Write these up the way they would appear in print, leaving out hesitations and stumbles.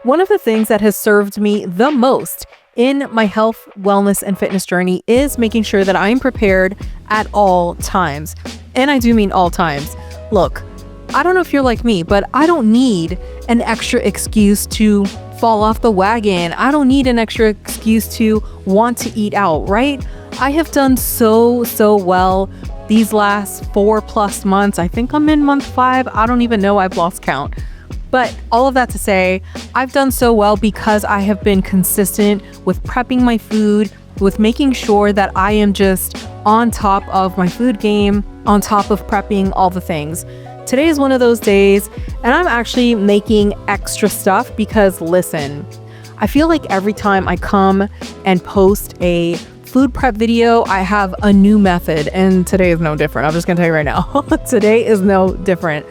One of the things that has served me the most in my health, wellness, and fitness journey is making sure that I'm prepared at all times. And I do mean all times. Look, I don't know if you're like me, but I don't need an extra excuse to fall off the wagon. I don't need an extra excuse to want to eat out, right? I have done so well these last 4+ months. I think I'm in month 5. I don't even know, I've lost count. But all of that to say, I've done so well because I have been consistent with prepping my food, with making sure that I am just on top of my food game, on top of prepping all the things. Today is one of those days, and I'm actually making extra stuff because listen, I feel like every time I come and post a food prep video, I have a new method, and today is no different. I'm just gonna tell you right now, today is no different.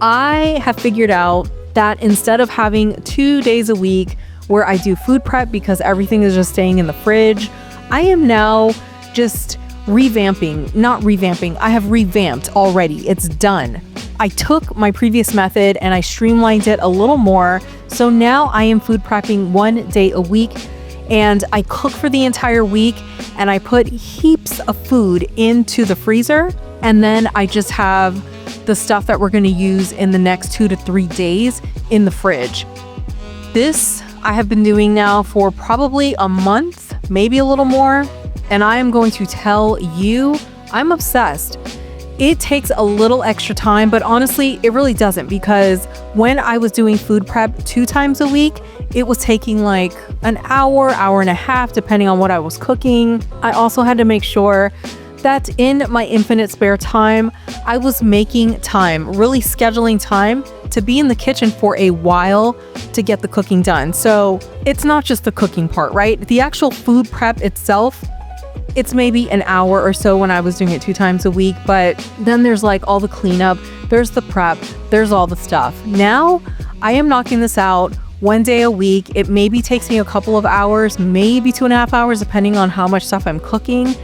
I have figured out that instead of having 2 days a week where I do food prep because everything is just staying in the fridge, I am now just not revamping. I have revamped already. It's done. I took my previous method and I streamlined it a little more. So now I am food prepping 1 day a week, and I cook for the entire week, and I put heaps of food into the freezer, and then I just have the stuff that we're going to use in the next 2 to 3 days in the fridge. This I have been doing now for probably a month, maybe a little more, and I am going to tell you, I'm obsessed. It takes a little extra time, but honestly, it really doesn't, because when I was doing food prep 2 times a week, it was taking like an hour and a half, depending on what I was cooking. I also had to make sure that in my infinite spare time, I was making time, really scheduling time to be in the kitchen for a while to get the cooking done. So it's not just the cooking part, right? The actual food prep itself, it's maybe an hour or so when I was doing it 2 times a week, but then there's like all the cleanup, there's the prep, there's all the stuff. Now I am knocking this out 1 day a week. It maybe takes me a couple of hours, maybe 2.5 hours, depending on how much stuff I'm cooking.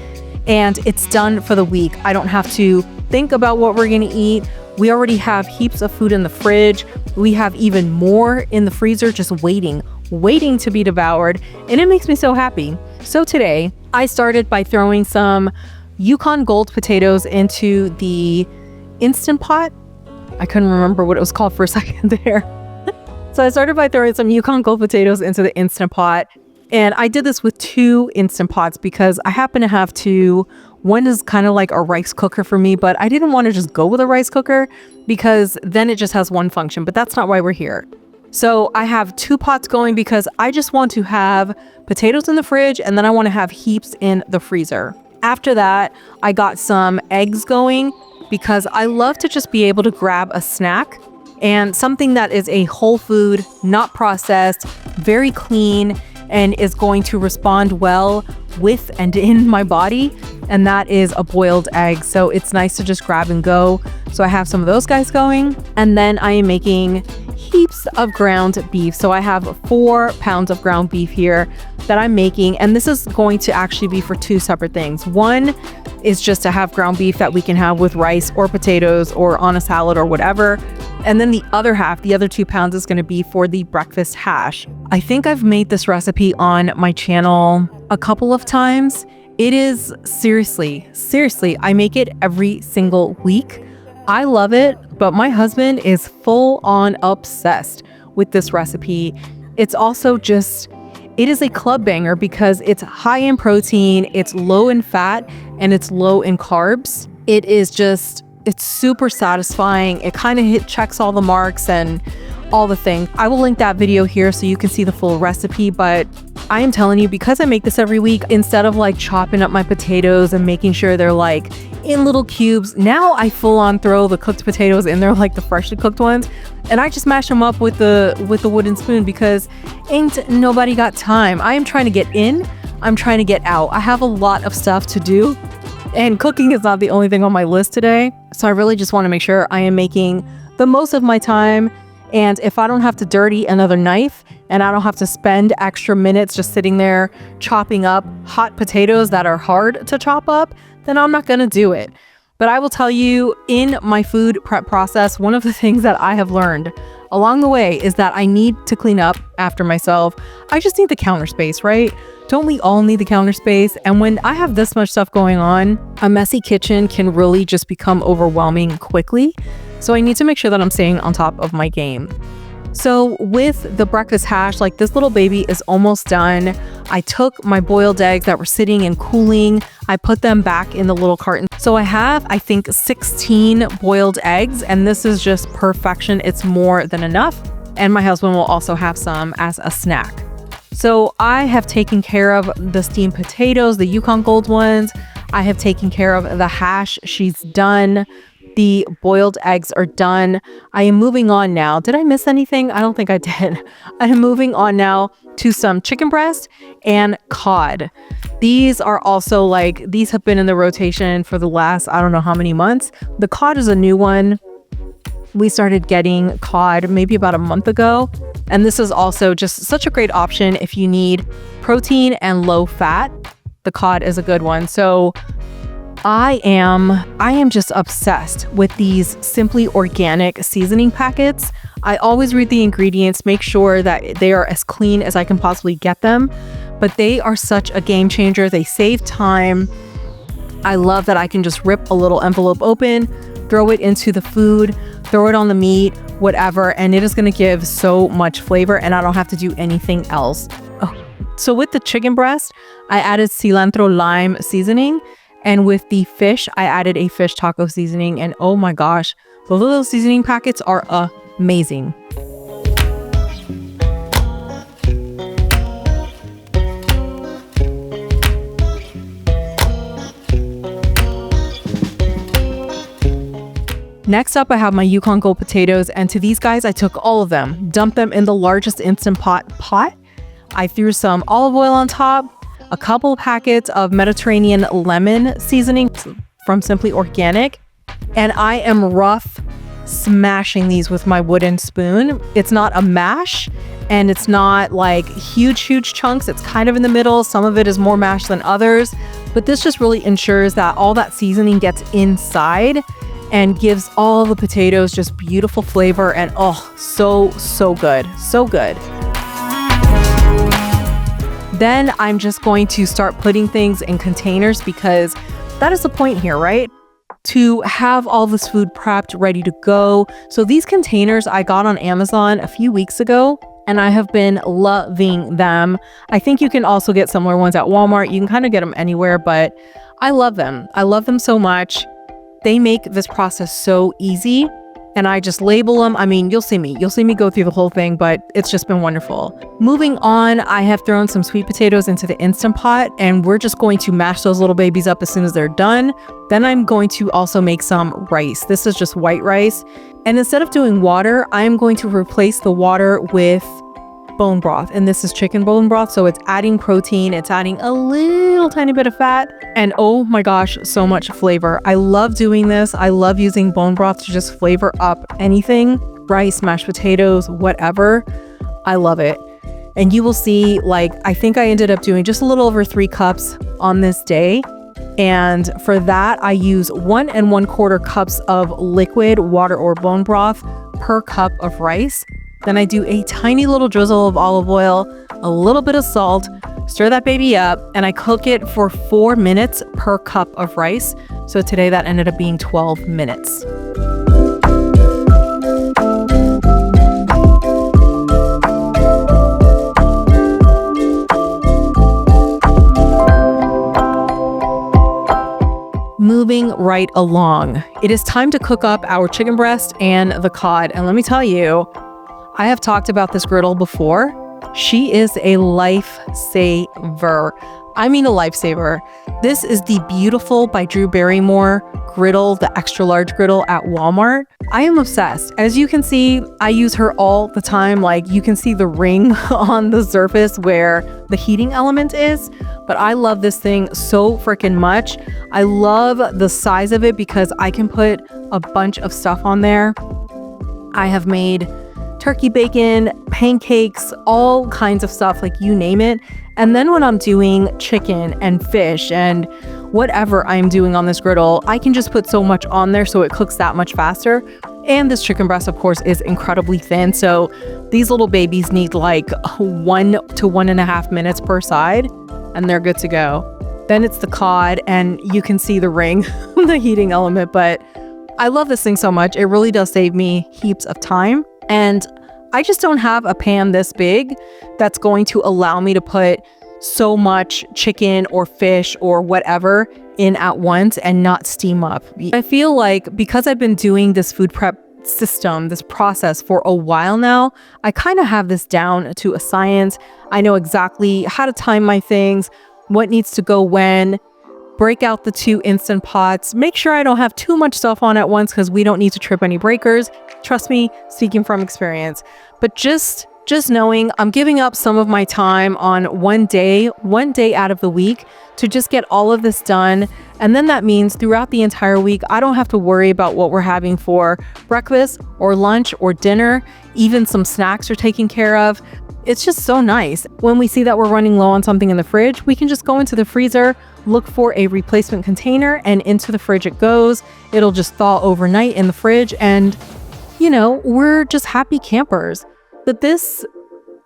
And it's done for the week. I don't have to think about what we're gonna eat. We already have heaps of food in the fridge. We have even more in the freezer just waiting to be devoured. And it makes me so happy. So today, I started by throwing some Yukon Gold potatoes into the Instant Pot. I couldn't remember what it was called for a second there. So I started by throwing some Yukon Gold potatoes into the Instant Pot. And I did this with 2 Instant Pots because I happen to have 2. One is kind of like a rice cooker for me, but I didn't want to just go with a rice cooker because then it just has one function, but that's not why we're here. So I have 2 pots going because I just want to have potatoes in the fridge, and then I want to have heaps in the freezer. After that, I got some eggs going because I love to just be able to grab a snack and something that is a whole food, not processed, very clean, and is going to respond well with and in my body, and that is a boiled egg. So it's nice to just grab and go. So I have some of those guys going, and then I am making heaps of ground beef. So I have 4 pounds of ground beef here that I'm making, and this is going to actually be for 2 separate things. One is just to have ground beef that we can have with rice or potatoes or on a salad or whatever. And then the other half, the other 2 pounds, is going to be for the breakfast hash. I think I've made this recipe on my channel a couple of times. It is seriously, I make it every single week. I love it, but my husband is full on obsessed with this recipe. It's also just, it is a club banger because it's high in protein, it's low in fat, and it's low in carbs. It is just, it's super satisfying. It kind of checks all the marks and all the things. I will link that video here so you can see the full recipe, but I am telling you, because I make this every week, instead of like chopping up my potatoes and making sure they're like in little cubes, now I full on throw the cooked potatoes in there, like the freshly cooked ones, and I just mash them up with the wooden spoon because ain't nobody got time. I am trying to get in, I'm trying to get out. I have a lot of stuff to do, and cooking is not the only thing on my list today. So I really just want to make sure I am making the most of my time. And if I don't have to dirty another knife and I don't have to spend extra minutes just sitting there chopping up hot potatoes that are hard to chop up, then I'm not going to do it. But I will tell you, in my food prep process, one of the things that I have learned, along the way is that I need to clean up after myself. I just need the counter space, right? Don't we all need the counter space? And when I have this much stuff going on, a messy kitchen can really just become overwhelming quickly. So I need to make sure that I'm staying on top of my game. So with the breakfast hash, like this little baby is almost done. I took my boiled eggs that were sitting and cooling. I put them back in the little carton. So I have, I think, 16 boiled eggs, and this is just perfection. It's more than enough. And my husband will also have some as a snack. So I have taken care of the steamed potatoes, the Yukon Gold ones. I have taken care of the hash. She's done. The boiled eggs are done. I am moving on now. Did I miss anything? I don't think I did. I am moving on now to some chicken breast and cod. These are also like, these have been in the rotation for the last, I don't know how many months. The cod is a new one. We started getting cod maybe about a month ago. And this is also just such a great option if you need protein and low fat. The cod is a good one. So I am just obsessed with these Simply Organic seasoning packets. I always read the ingredients, make sure that they are as clean as I can possibly get them, but they are such a game changer. They save time. I love that I can just rip a little envelope open, throw it into the food, throw it on the meat, whatever, and it is going to give so much flavor, and I don't have to do anything else. Oh. So with the chicken breast, I added cilantro lime seasoning. And with the fish, I added a fish taco seasoning, and oh my gosh, both of those seasoning packets are amazing. Next up, I have my Yukon Gold potatoes, and to these guys, I took all of them, dumped them in the largest Instant Pot. I threw some olive oil on top, a couple packets of Mediterranean lemon seasoning from Simply Organic, and I am rough smashing these with my wooden spoon. It's not a mash, and it's not like huge chunks. It's kind of in the middle. Some of it is more mashed than others, but this just really ensures that all that seasoning gets inside and gives all the potatoes just beautiful flavor, and oh, so good, so good. Then I'm just going to start putting things in containers because that is the point here, right? To have all this food prepped, ready to go. So these containers I got on Amazon a few weeks ago, and I have been loving them. I think you can also get similar ones at Walmart. You can kind of get them anywhere, but I love them. I love them so much. They make this process so easy, and I just label them. I mean, you'll see me go through the whole thing, but it's just been wonderful. Moving on, I have thrown some sweet potatoes into the Instant Pot, and we're just going to mash those little babies up as soon as they're done. Then I'm going to also make some rice. This is just white rice. And instead of doing water, I'm going to replace the water with bone broth, and this is chicken bone broth, so it's adding protein, it's adding a little tiny bit of fat, and oh my gosh, so much flavor. I love doing this. I love using bone broth to just flavor up anything, rice, mashed potatoes, whatever. I love it. And you will see, like, I think I ended up doing just a little over 3 cups on this day. And for that, I use 1 1/4 cups of liquid water or bone broth per cup of rice. Then I do a tiny little drizzle of olive oil, a little bit of salt, stir that baby up, and I cook it for 4 minutes per cup of rice. So today that ended up being 12 minutes. Moving right along, it is time to cook up our chicken breast and the cod. And let me tell you, I have talked about this griddle before. She is a lifesaver. I mean a lifesaver. This is the Beautiful by Drew Barrymore griddle, the extra large griddle at Walmart. I am obsessed. As you can see, I use her all the time. Like, you can see the ring on the surface where the heating element is, but I love this thing so freaking much. I love the size of it because I can put a bunch of stuff on there. I have made turkey bacon, pancakes, all kinds of stuff, like you name it. And then when I'm doing chicken and fish and whatever I'm doing on this griddle, I can just put so much on there so it cooks that much faster. And this chicken breast, of course, is incredibly thin. So these little babies need like 1 to 1.5 minutes per side, and they're good to go. Then it's the cod, and you can see the ring, the heating element, but I love this thing so much. It really does save me heaps of time. And I just don't have a pan this big that's going to allow me to put so much chicken or fish or whatever in at once and not steam up. I feel like because I've been doing this food prep system, this process for a while now, I kind of have this down to a science. I know exactly how to time my things, what needs to go when, break out the 2 Instant Pots, make sure I don't have too much stuff on at once because we don't need to trip any breakers. Trust me, speaking from experience. But just knowing I'm giving up some of my time on one day out of the week to just get all of this done. And then that means throughout the entire week, I don't have to worry about what we're having for breakfast or lunch or dinner. Even some snacks are taken care of. It's just so nice. When we see that we're running low on something in the fridge, we can just go into the freezer, look for a replacement container, and into the fridge it goes. It'll just thaw overnight in the fridge, and you know, we're just happy campers. But this,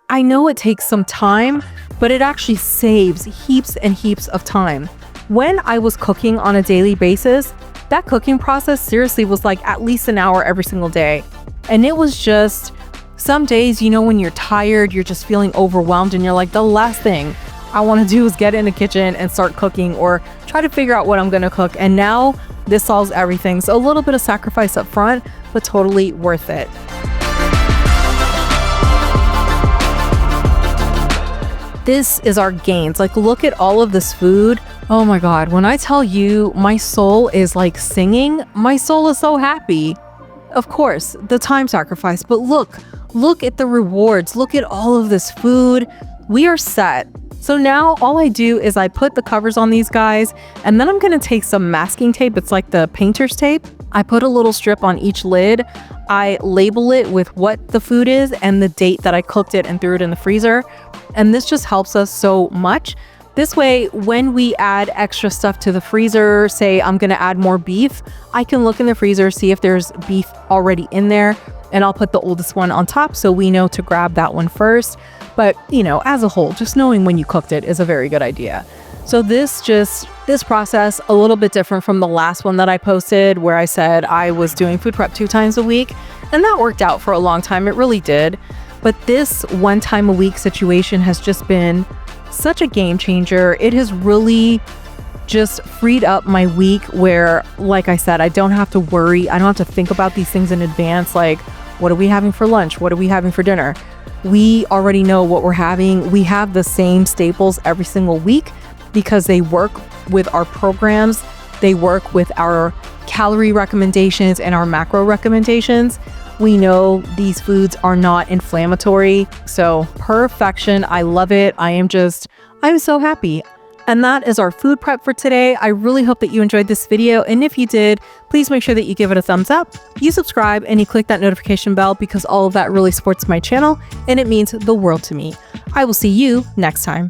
I know it takes some time, but it actually saves heaps and heaps of time. When I was cooking on a daily basis, that cooking process seriously was like at least an hour every single day. And it was just, some days, you know, when you're tired, you're just feeling overwhelmed and you're like, the last thing I want to do is get in the kitchen and start cooking or try to figure out what I'm going to cook. And now this solves everything. So a little bit of sacrifice up front, but totally worth it. This is our gains. Like, look at all of this food. Oh my God. When I tell you my soul is like singing, my soul is so happy. Of course, the time sacrifice, but look at the rewards. Look at all of this food. We are set. So now all I do is I put the covers on these guys, and then I'm going to take some masking tape. It's like the painter's tape. I put a little strip on each lid. I label it with what the food is and the date that I cooked it and threw it in the freezer. And this just helps us so much. This way, when we add extra stuff to the freezer, say I'm going to add more beef, I can look in the freezer, see if there's beef already in there, and I'll put the oldest one on top so we know to grab that one first. But, you know, as a whole, just knowing when you cooked it is a very good idea. So this process, a little bit different from the last one that I posted where I said I was doing food prep 2 times a week, and that worked out for a long time. It really did. But this 1 time a week situation has just been such a game changer. It has really just freed up my week where, like I said, I don't have to worry. I don't have to think about these things in advance. Like, what are we having for lunch? What are we having for dinner? We already know what we're having. We have the same staples every single week because they work with our programs. They work with our calorie recommendations and our macro recommendations. We know these foods are not inflammatory. So perfection. I love it. I'm so happy. And that is our food prep for today. I really hope that you enjoyed this video. And if you did, please make sure that you give it a thumbs up, you subscribe, and you click that notification bell because all of that really supports my channel and it means the world to me. I will see you next time.